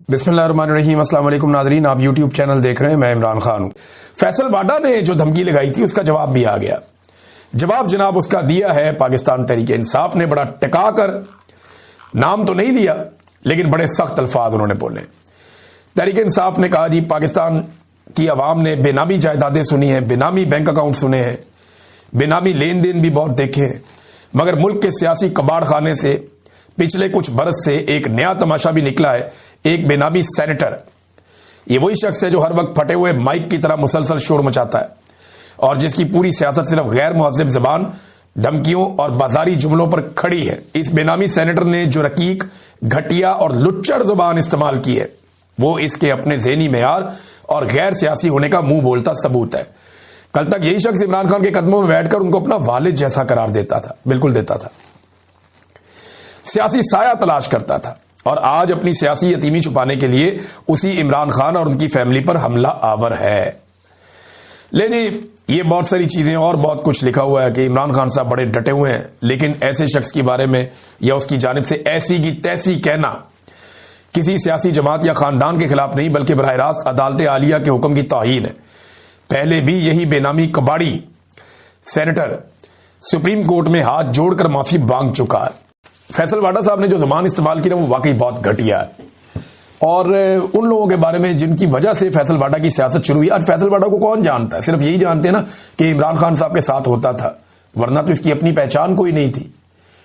बिस्मिल्लाहिर्रहमानिर्रहीम। अस्सलाम वालेकुम नाज़रीन, आप यूट्यूब चैनल देख रहे हैं, मैं इमरान खान हूं। फैसल वाडा ने जो धमकी लगाई थी उसका जवाब भी आ गया। जवाब जनाब उसका दिया है पाकिस्तान तहरीक इंसाफ ने, बड़ा टिका कर, नाम तो नहीं लिया लेकिन बड़े सख्त अल्फाज उन्होंने बोले। तहरीक इंसाफ ने कहा जी पाकिस्तान की आवाम ने बेनामी जायदादें सुनी हैं, बेनामी बैंक अकाउंट सुने हैं, बेनामी लेन देन भी बहुत देखे हैं, मगर मुल्क के सियासी कबाड़ खाने से पिछले कुछ बरस से एक नया तमाशा भी निकला है। एक बेनामी सेनेटर, ये वही शख्स है जो हर वक्त फटे हुए माइक की तरह मुसलसल शोर मचाता है और जिसकी पूरी सियासत सिर्फ गैर मुहज़्ज़ब ज़बान, धमकियों और बाजारी जुमलों पर खड़ी है। इस बेनामी सेनेटर ने जो रकीक, घटिया और लुच्चड़ ज़बान इस्तेमाल की है वो इसके अपने ज़हनी मेयार और गैर सियासी होने का मुंह बोलता सबूत है। कल तक यही शख्स इमरान खान के कदमों में बैठकर उनको अपना वालिद जैसा करार देता था, बिल्कुल देता था, सियासी साया तलाश करता था और आज अपनी सियासी यतीमी छुपाने के लिए उसी इमरान खान और उनकी फैमिली पर हमला आवर है। लेकिन ये बहुत सारी चीजें और बहुत कुछ लिखा हुआ है कि इमरान खान साहब बड़े डटे हुए हैं, लेकिन ऐसे शख्स के बारे में या उसकी जानिब से ऐसी की तैसी कहना किसी सियासी जमात या खानदान के खिलाफ नहीं बल्कि बराह रास्त अदालत आलिया के हुक्म की तौहीन है। पहले भी यही बेनामी कबाड़ी सेनेटर सुप्रीम कोर्ट में हाथ जोड़कर माफी मांग चुका है। फैसल वाडा साहब ने जो जबान इस्तेमाल की ना वो वाकई बहुत घटिया है और उन लोगों के बारे में जिनकी वजह से फैसल वाडा की सियासत शुरू हुई। आज फैसल वाडा को कौन जानता है? सिर्फ यही जानते हैं ना कि इमरान खान साहब के साथ होता था, वरना तो इसकी अपनी पहचान कोई नहीं थी।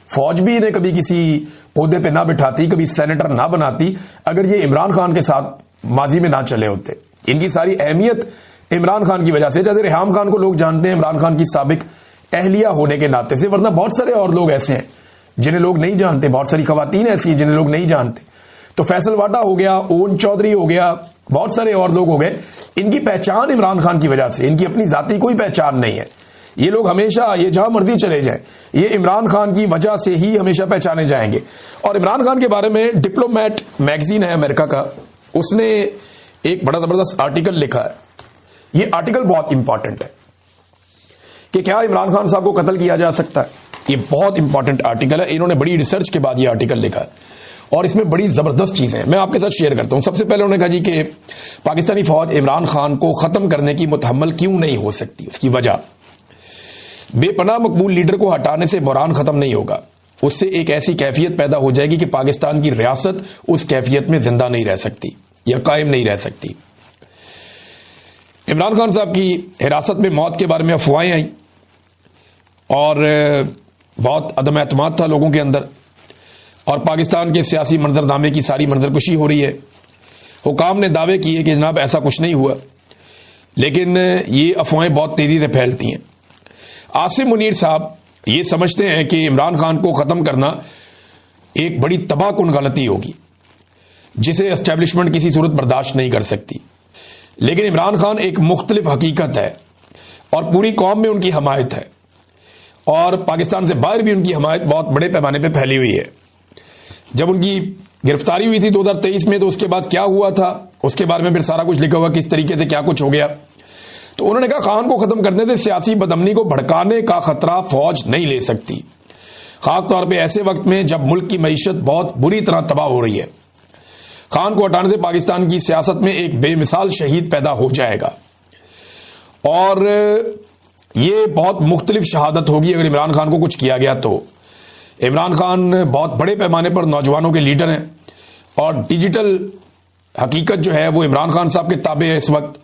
फौज भी इन्हें कभी किसी ओहदे पे ना बिठाती, कभी सेनेटर ना बनाती अगर ये इमरान खान के साथ माजी में ना चले होते। इनकी सारी अहमियत इमरान खान की वजह से, जैसे रेहाम खान को लोग जानते हैं इमरान खान की साबिक अहलिया होने के नाते से, वरना बहुत सारे और लोग ऐसे हैं जिन्हें लोग नहीं जानते, बहुत सारी खवातीन ऐसी हैं जिन्हें लोग नहीं जानते। तो फैसल वाडा हो गया, ओन चौधरी हो गया, बहुत सारे और लोग हो गए, इनकी पहचान इमरान खान की वजह से, इनकी अपनी जाती कोई पहचान नहीं है। ये लोग हमेशा, ये जहां मर्जी चले जाएं, ये इमरान खान की वजह से ही हमेशा पहचाने जाएंगे। और इमरान खान के बारे में डिप्लोमेट मैगजीन है अमेरिका का, उसने एक बड़ा जबरदस्त आर्टिकल लिखा है। ये आर्टिकल बहुत इंपॉर्टेंट है कि क्या इमरान खान साहब को कत्ल किया जा सकता है। ये बहुत इंपॉर्टेंट आर्टिकल है, इन्होंने बड़ी रिसर्च के बाद ये आर्टिकल लिखा है और इसमें बड़ी जबरदस्त चीजें हैं, मैं आपके साथ शेयर करता हूं। सबसे पहले उन्होंने कहा जी कि पाकिस्तानी फौज इमरान खान को खत्म करने की मुतहम्मल क्यों नहीं हो सकती। उसकी वजह, बेपनाह मकबूल लीडर को हटाने से बहरान खत्म नहीं होगा, उससे एक ऐसी कैफियत पैदा हो जाएगी कि पाकिस्तान की रियासत उस कैफियत में जिंदा नहीं रह सकती या कायम नहीं रह सकती। इमरान खान साहब की हिरासत में मौत के बारे में अफवाहें आई और बहुत अदम एतमाद था लोगों के अंदर और पाकिस्तान के सियासी मंजरनामे की सारी मंजरकुशी हो रही है। हुकाम ने दावे किए कि जनाब ऐसा कुछ नहीं हुआ, लेकिन ये अफवाहें बहुत तेजी से फैलती हैं। आसिम मुनीर साहब ये समझते हैं कि इमरान खान को ख़त्म करना एक बड़ी तबाहकुन गलती होगी जिसे एस्टेब्लिशमेंट किसी सूरत बर्दाश्त नहीं कर सकती। लेकिन इमरान खान एक मुख्तलिफ हकीकत है और पूरी कौम में उनकी हमायत है और पाकिस्तान से बाहर भी उनकी हमायत बहुत बड़े पैमाने पे फैली हुई है। जब उनकी गिरफ्तारी हुई थी 2023 में, तो उसके बाद क्या हुआ था उसके बारे में फिर सारा कुछ लिखा हुआ, किस तरीके से क्या कुछ हो गया। तो उन्होंने कहा खान को खत्म करने से सियासी बदअमनी को भड़काने का खतरा फौज नहीं ले सकती, खासतौर पर ऐसे वक्त में जब मुल्क की मईशत बहुत बुरी तरह तबाह हो रही है। खान को हटाने से पाकिस्तान की सियासत में एक बेमिसाल शहीद पैदा हो जाएगा और ये बहुत मुख्तलिफ शहादत होगी अगर इमरान खान को कुछ किया गया तो। इमरान खान बहुत बड़े पैमाने पर नौजवानों के लीडर हैं और डिजिटल हकीकत जो है वो इमरान खान साहब के ताबे है इस वक्त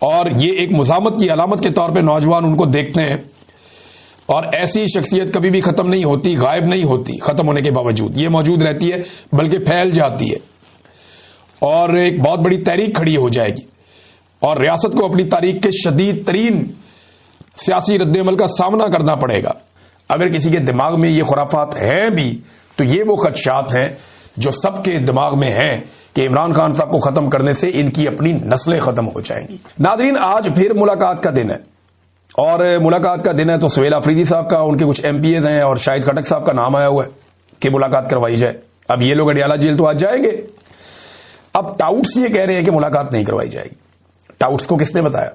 और ये एक मुज़ामत की अलामत के तौर पे नौजवान उनको देखते हैं और ऐसी शख्सियत कभी भी ख़त्म नहीं होती, गायब नहीं होती, ख़त्म होने के बावजूद ये मौजूद रहती है बल्कि फैल जाती है और एक बहुत बड़ी तहरीक खड़ी हो जाएगी और रियासत को अपनी तारीख के शदीद तरीन सियासी रद्द-ए-अमल का सामना करना पड़ेगा। अगर किसी के दिमाग में ये खुराफात हैं भी तो ये वो खदशात हैं जो सबके दिमाग में हैं कि इमरान खान साहब को खत्म करने से इनकी अपनी नस्लें खत्म हो जाएंगी। नादरीन, आज फिर मुलाकात का दिन है और मुलाकात का दिन है तो सुहेल आफरीदी साहब का, उनके कुछ MPAs हैं और शाहिद खटक साहब का नाम आया हुआ है कि मुलाकात करवाई जाए। अब ये लोग अडियाला जेल तो आज जाएंगे। अब टाउट्स ये कह रहे हैं कि मुलाकात नहीं करवाई जाएगी। टाउट्स को किसने बताया?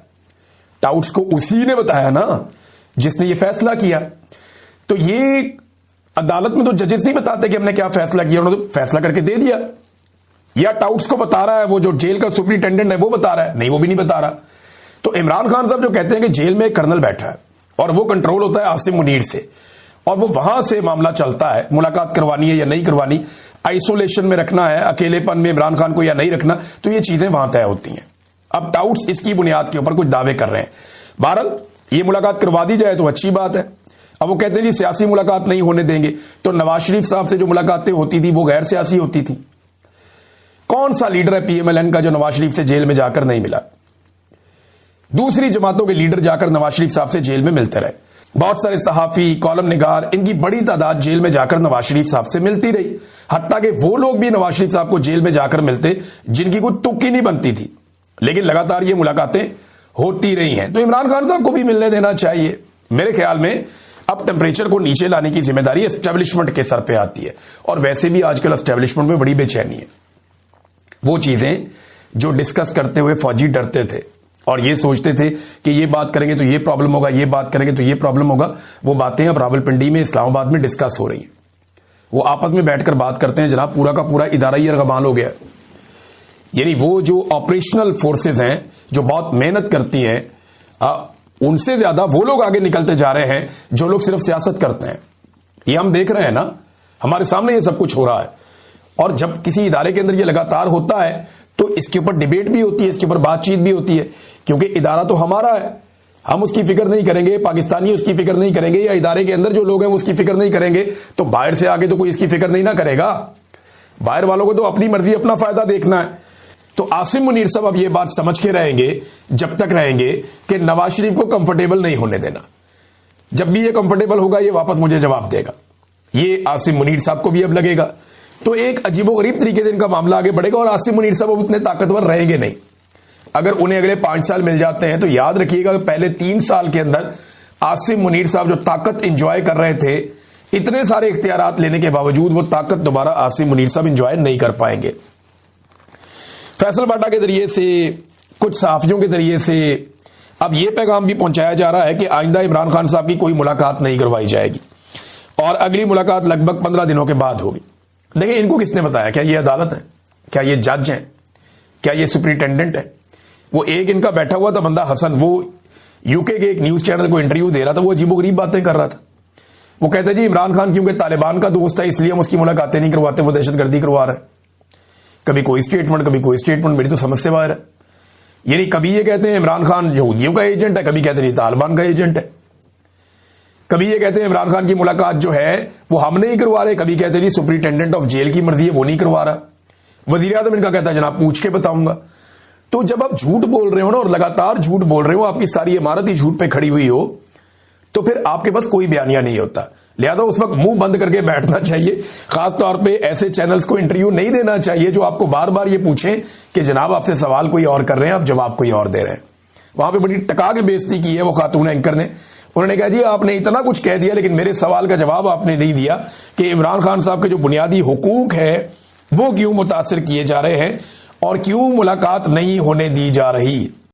टाउट्स को उसी ने बताया ना जिसने ये फैसला किया। तो ये अदालत में तो जजेस नहीं बताते कि हमने क्या फैसला किया, उन्होंने तो फैसला करके दे दिया। या टाउट्स को बता रहा है, वो जो जेल का सुपरिटेंडेंट है वो बता रहा है? नहीं, वो भी नहीं बता रहा। तो इमरान खान साहब जो कहते हैं कि जेल में एक कर्नल बैठा है और वो कंट्रोल होता है आसिम मुनीर से, और वो वहां से मामला चलता है, मुलाकात करवानी है या नहीं करवानी, आइसोलेशन में रखना है, अकेलेपन में इमरान खान को या नहीं रखना, तो ये चीजें वहां तय होती हैं। अब टाउट्स इसकी बुनियाद के ऊपर कुछ दावे कर रहे हैं। बहरहाल ये मुलाकात करवा दी जाए तो अच्छी बात है। अब वो कहते हैं जी सियासी मुलाकात नहीं होने देंगे, तो नवाज शरीफ साहब से जो मुलाकातें होती थी वो गैर सियासी होती थी। कौन सा लीडर है पीएमएलएन का जो नवाज शरीफ से जेल में जाकर नहीं मिला? दूसरी जमातों के लीडर जाकर नवाज शरीफ साहब से जेल में मिलते रहे। बहुत सारे सहाफी, कॉलम निगार, इनकी बड़ी तादाद जेल में जाकर नवाज शरीफ साहब से मिलती रही। हत्ता कि वो लोग भी नवाज शरीफ साहब को जेल में जाकर मिलते जिनकी कोई तुक्की नहीं बनती थी, लेकिन लगातार ये मुलाकातें होती रही हैं। तो इमरान खान साहब को भी मिलने देना चाहिए। मेरे ख्याल में अब टेम्परेचर को नीचे लाने की जिम्मेदारी एस्टेब्लिशमेंट के सर पे आती है, और वैसे भी आजकल एस्टेब्लिशमेंट में बड़ी बेचैनी है। वो चीजें जो डिस्कस करते हुए फौजी डरते थे और ये सोचते थे कि ये बात करेंगे तो ये प्रॉब्लम होगा, ये बात करेंगे तो ये प्रॉब्लम होगा, वो बातें अब रावलपिंडी में, इस्लामाबाद में डिस्कस हो रही हैं। वो आपस में बैठकर बात करते हैं, जनाब पूरा का पूरा इदारा ही रगबान हो गया। यानी वो जो ऑपरेशनल फोर्सेज हैं जो बहुत मेहनत करती हैं, उनसे ज्यादा वो लोग आगे निकलते जा रहे हैं जो लोग सिर्फ सियासत करते हैं। ये हम देख रहे हैं ना, हमारे सामने ये सब कुछ हो रहा है। और जब किसी इदारे के अंदर ये लगातार होता है तो इसके ऊपर डिबेट भी होती है, इसके ऊपर बातचीत भी होती है, क्योंकि इदारा तो हमारा है, हम उसकी फिक्र नहीं करेंगे, पाकिस्तानी उसकी फिक्र नहीं करेंगे, या इदारे के अंदर जो लोग हैं वो उसकी फिक्र नहीं करेंगे, तो बाहर से आके तो कोई इसकी फिक्र नहीं ना करेगा। बाहर वालों को तो अपनी मर्जी, अपना फायदा देखना है। तो आसिम मुनीर साहब अब ये बात समझ के रहेंगे, जब तक रहेंगे, कि नवाज शरीफ को कंफर्टेबल नहीं होने देना। जब भी ये कंफर्टेबल होगा ये वापस मुझे जवाब देगा, ये आसिम मुनीर साहब को भी अब लगेगा। तो एक अजीबोगरीब तरीके से इनका मामला आगे बढ़ेगा, और आसिम मुनीर साहब अब उतने ताकतवर रहेंगे नहीं। अगर उन्हें अगले 5 साल मिल जाते हैं तो याद रखिएगा पहले 3 साल के अंदर आसिम मुनीर साहब जो ताकत इंजॉय कर रहे थे, इतने सारे इख्तियारात लेने के बावजूद वो ताकत दोबारा आसिम मुनीर साहब इंजॉय नहीं कर पाएंगे। फैसल बाटा के जरिए से, कुछ सहाफियों के जरिए से अब यह पैगाम भी पहुंचाया जा रहा है कि आइंदा इमरान खान साहब की कोई मुलाकात नहीं करवाई जाएगी, और अगली मुलाकात लगभग 15 दिनों के बाद होगी। देखिए, इनको किसने बताया? क्या ये अदालत है? क्या ये जज हैं? क्या ये सुपरिटेंडेंट है? वो एक इनका बैठा हुआ था बंदा हसन, वो यूके के एक न्यूज चैनल को इंटरव्यू दे रहा था, वो अजीबोगरीब बातें कर रहा था। वो कहते जी इमरान खान क्योंकि तालिबान का दोस्त है इसलिए हम उसकी मुलाकातें नहीं करवाते, वो दहशतगर्दी करवा रहा है। कभी कोई स्टेटमेंट, कभी कोई स्टेटमेंट, मेरी तो समझ से बाहर है। यानी कभी ये कहते हैं इमरान खान यहूदियों का एजेंट है, कभी कहते हैं तालिबान का एजेंट है, कभी ये कहते हैं इमरान खान की मुलाकात जो है वो हम नहीं करवा रहे, कभी कहते हैं जी सुपरिटेंडेंट ऑफ जेल की मर्जी है वो नहीं करवा रहा। वजीर आजम इनका कहता है जनाब पूछ के बताऊंगा। तो जब आप झूठ बोल रहे हो ना, और लगातार झूठ बोल रहे हो, आपकी सारी इमारत ही झूठ पे खड़ी हुई हो, तो फिर आपके पास कोई बयानिया नहीं होता। लिहाजा उस वक्त मुंह बंद करके बैठना चाहिए। खासतौर पे ऐसे चैनल्स को इंटरव्यू नहीं देना चाहिए जो आपको बार बार ये पूछें कि जनाब आपसे सवाल कोई और कर रहे हैं, आप जवाब कोई और दे रहे हैं। वहां पे बड़ी टका के बेइज्जती की है वो खातून एंकर ने। उन्होंने कहा जी आपने इतना कुछ कह दिया लेकिन मेरे सवाल का जवाब आपने नहीं दिया कि इमरान खान साहब के जो बुनियादी हुकूक है वो क्यों मुतासर किए जा रहे हैं और क्यों मुलाकात नहीं होने दी जा रही।